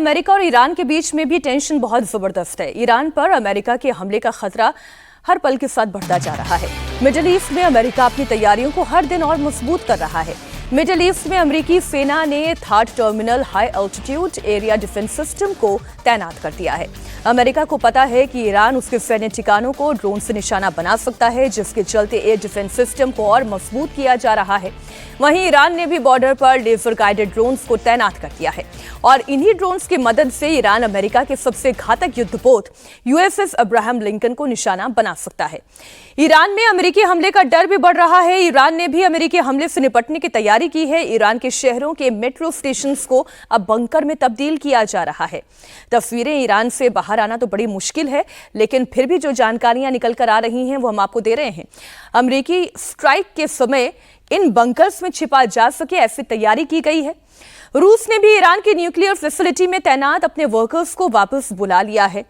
America और Iran के बीच में भी टेंशन बहुत जबरदस्त है। ईरान पर अमेरिका के हमले का खतरा हर पल के साथ बढ़ता जा रहा है। मिडिल ईस्ट में अमेरिका अपनी तैयारियों को हर दिन और मजबूत कर रहा है। मिडिल ईस्ट में अमेरिकी सेना ने third terminal high altitude area defence system को तैनात कर दिया है। अमेरिका को पता है कि ईरान उसके सैन्य ठिकानों को ड्रोन से निशाना बना सकता है, जिसके चलते एयर डिफेंस सिस्टम को और मजबूत किया जा रहा है। वहीं ईरान ने भी बॉर्डर पर लेजर गाइडेड ड्रोन्स को तैनात कर दिया है और इन्हीं ड्रोन्स की मदद से ईरान अमेरिका के सबसे घातक युद्धपोत यूएसएस अब्राहम लिंकन को निशाना बना सकता है। ईरान में अमेरिकी हमले का डर भी बढ़ रहा है। ईरान ने भी अमेरिकी हमले से निपटने की तैयारी की है। ईरान के शहरों के मेट्रो स्टेशंस को अब बंकर में तब्दील किया जा रहा है। तस्वीरें ईरान से बाहर आना तो बड़ी मुश्किल है, लेकिन फिर भी जो जानकारियां निकल कर आ रही हैं वो हम आपको दे रहे हैं। अमेरिकी स्ट्राइक के समय इन बंकर्स में छिपा जा सके ऐसी तैयारी की गई है। रूस ने भी ईरान की न्यूक्लियर फैसिलिटी में तैनात अपने वर्कर्स को वापस बुला लिया है।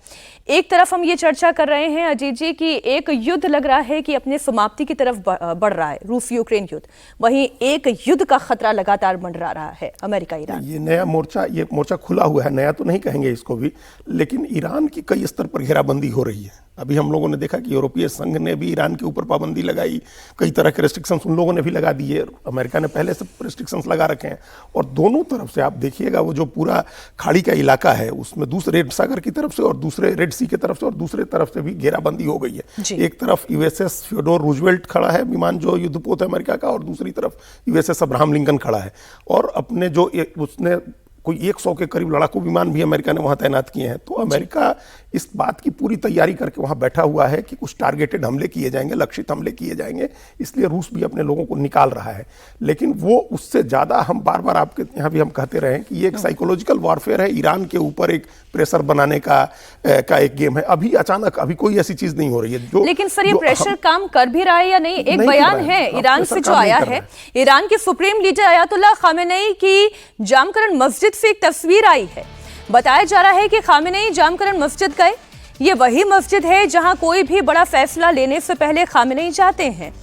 एक तरफ हम ये चर्चा कर रहे हैं अजीत जी कि एक युद्ध लग रहा है कि अपने समाप्ति की तरफ बढ़ रहा है, रूस यूक्रेन युद्ध, वहीं एक युद्ध का खतरा लगातार मंडरा रहा है अमेरिका ईरान। ये नया मोर्चा, ये मोर्चा खुला हुआ है, नया तो नहीं कहेंगे इसको भी, लेकिन ईरान की कई स्तर पर घेराबंदी हो रही है। अभी हम लोगों ने देखा कि यूरोपीय संघ ने भी ईरान के ऊपर पाबंदी लगाई, कई तरह के रेस्ट्रिक्शंस उन लोगों ने भी लगा दिए, अमेरिका ने पहले से रेस्ट्रिक्शंस लगा रखे हैं। और दोनों तरफ से आप देखिएगा वो जो पूरा खाड़ी का इलाका है उसमें दूसरे रेड सागर की तरफ से और दूसरे रेड सी की तरफ से और दूसरे तरफ से भी घेराबंदी हो गई है। एक तरफ यूएसएस थियोडोर रूजवेल्ट खड़ा है, विमान जो युद्धपोत है अमेरिका का, और दूसरी तरफ यूएसएस अब्राहम लिंकन खड़ा है। और अपने जो उसने कोई 100 के करीब लड़ाकू विमान भी अमेरिका ने वहां तैनात किए हैं। तो अमेरिका इस बात की पूरी तैयारी करके वहां बैठा हुआ है कि कुछ टारगेटेड हमले किए जाएंगे, लक्षित हमले किए जाएंगे, इसलिए रूस भी अपने लोगों को निकाल रहा है। लेकिन वो उससे ज्यादा, हम बार बार आपके यहाँ भी हम कहते रहे कि ये एक साइकोलॉजिकल वॉरफेयर है, ईरान के ऊपर एक प्रेशर बनाने का एक गेम है। अभी अचानक अभी कोई ऐसी चीज नहीं हो रही है जो, लेकिन सर ये प्रेशर काम कर भी रहा है या नहीं? एक बयान है ईरान से जो आया है, ईरान के सुप्रीम लीडर अयातुल्लाह खामेनेई की जामकरन मस्जिद से एक तस्वीर आई है। बताया जा रहा है कि खामेनेई जामकरन मस्जिद गए। ये वही मस्जिद है जहां कोई भी बड़ा फैसला लेने से पहले खामेनेई जाते हैं।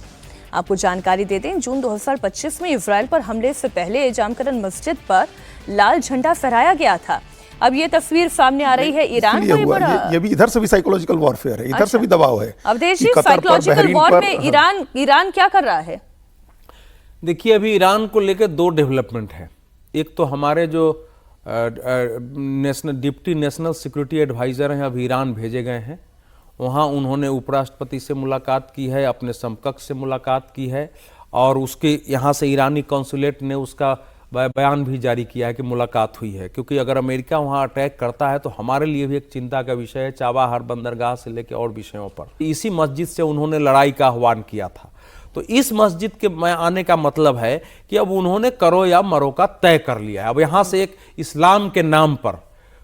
आपको जानकारी दे दें, जून 2025 में इजराइल पर हमले से पहले जामकरन मस्जिद पर लाल झंडा फहराया गया था। अब ये तस्वीर सामने आ रही है। ईरान को ये भी इधर से भी साइकोलॉजिकल वॉरफेयर है, इधर से भी दबाव है। अब देखिए साइकोलॉजिकल वॉर में ईरान क्या कर रहा है? देखिए, अभी ईरान को लेकर दो डेवलपमेंट है। एक तो हमारे जो डिप्टी नेशनल सिक्योरिटी एडवाइज़र हैं अभी ईरान भेजे गए हैं। वहाँ उन्होंने उपराष्ट्रपति से मुलाकात की है, अपने समकक्ष से मुलाकात की है, और उसके यहाँ से ईरानी कॉन्सुलेट ने उसका बयान भी जारी किया है कि मुलाकात हुई है। क्योंकि अगर अमेरिका वहाँ अटैक करता है तो हमारे लिए भी एक चिंता का विषय है, चाबाहार बंदरगाह से लेकर और विषयों पर। इसी मस्जिद से उन्होंने लड़ाई का आह्वान किया था। तो इस मस्जिद के में आने का मतलब है कि अब उन्होंने करो या मरो का तय कर लिया है। अब यहाँ से एक इस्लाम के नाम पर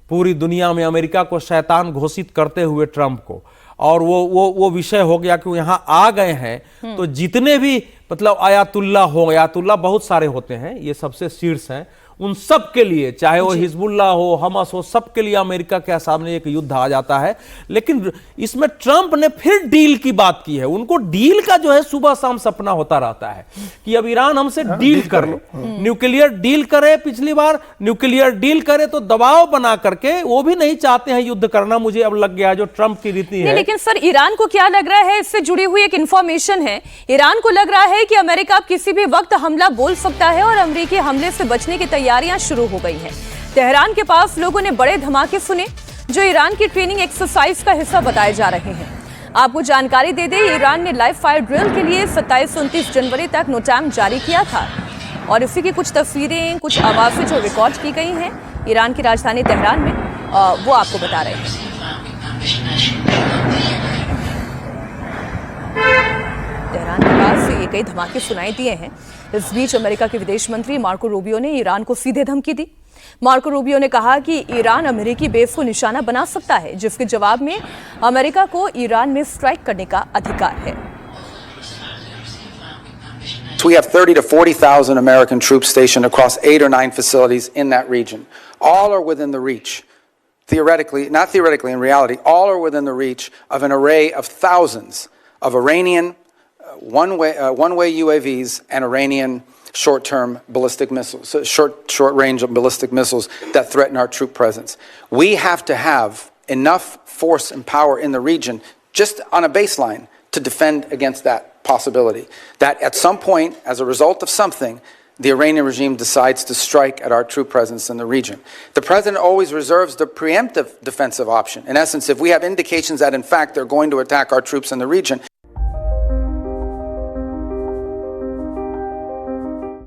पूरी दुनिया में अमेरिका को शैतान घोषित करते हुए ट्रंप को, और वो विषय हो गया कि यहाँ आ गए हैं तो जितने भी मतलब आयातुल्ला बहुत सारे होते हैं, ये सबसे शीर्ष हैं, उन सब के लिए, चाहे वो हिजबुल्लाह हो, हमास हो, सब के लिए अमेरिका के सामने एक युद्ध आ जाता है। लेकिन इसमें ट्रंप ने फिर डील की बात की है। उनको डील का जो है सुबह शाम सपना होता रहता है कि अब ईरान हमसे डील कर लो, न्यूक्लियर डील करे। पिछली बार न्यूक्लियर डील करे तो दबाव बना करके, वो भी नहीं चाहते हैं युद्ध करना, मुझे अब लग गया जो ट्रंप की रीति है। लेकिन सर ईरान को क्या लग रहा है, इससे जुड़ी हुई एक इंफॉर्मेशन है, ईरान को लग रहा है कि अमेरिका अब किसी भी वक्त हमला बोल सकता है और अमेरिकी हमले से बचने की तैयारियां शुरू हो गई हैं। तेहरान के पास लोगों ने बड़े धमाके सुने जो ईरान की ट्रेनिंग एक्सरसाइज का हिस्सा बताए जा रहे हैं। आपको जानकारी दे दें, ईरान ने लाइव फायर ड्रिल के लिए 27 से 29 जनवरी तक नोटैम जारी किया था और इसी की कुछ तस्वीरें, कुछ आवाजें जो रिकॉर्ड की गई हैं ईरान की राजधानी तेहरान में, वो आपको बता रहे हैं। तेहरान के पास ये कई धमाके सुनाई दिए हैं। इस बीच अमेरिका के विदेश मंत्री मार्को रूबियो ने ईरान को सीधे धमकी दी। मार्को रूबियो ने कहा कि ईरान अमेरिकी बेस को निशाना बना सकता है, जिसके जवाब में अमेरिका को ईरान में स्ट्राइक करने का अधिकार है। We have 30 to 40,000 American troops stationed across 8 or 9 facilities in that region. All are within the reach, theoretically, not theoretically, in reality, all are within the reach of an array of thousands of Iranian, one-way UAVs and Iranian short-term ballistic missiles, so short-range ballistic missiles that threaten our troop presence. We have to have enough force and power in the region, just on a baseline, to defend against that possibility. That at some point, as a result of something, the Iranian regime decides to strike at our troop presence in the region. The president always reserves the preemptive defensive option. In essence, if we have indications that, in fact, they're going to attack our troops in the region,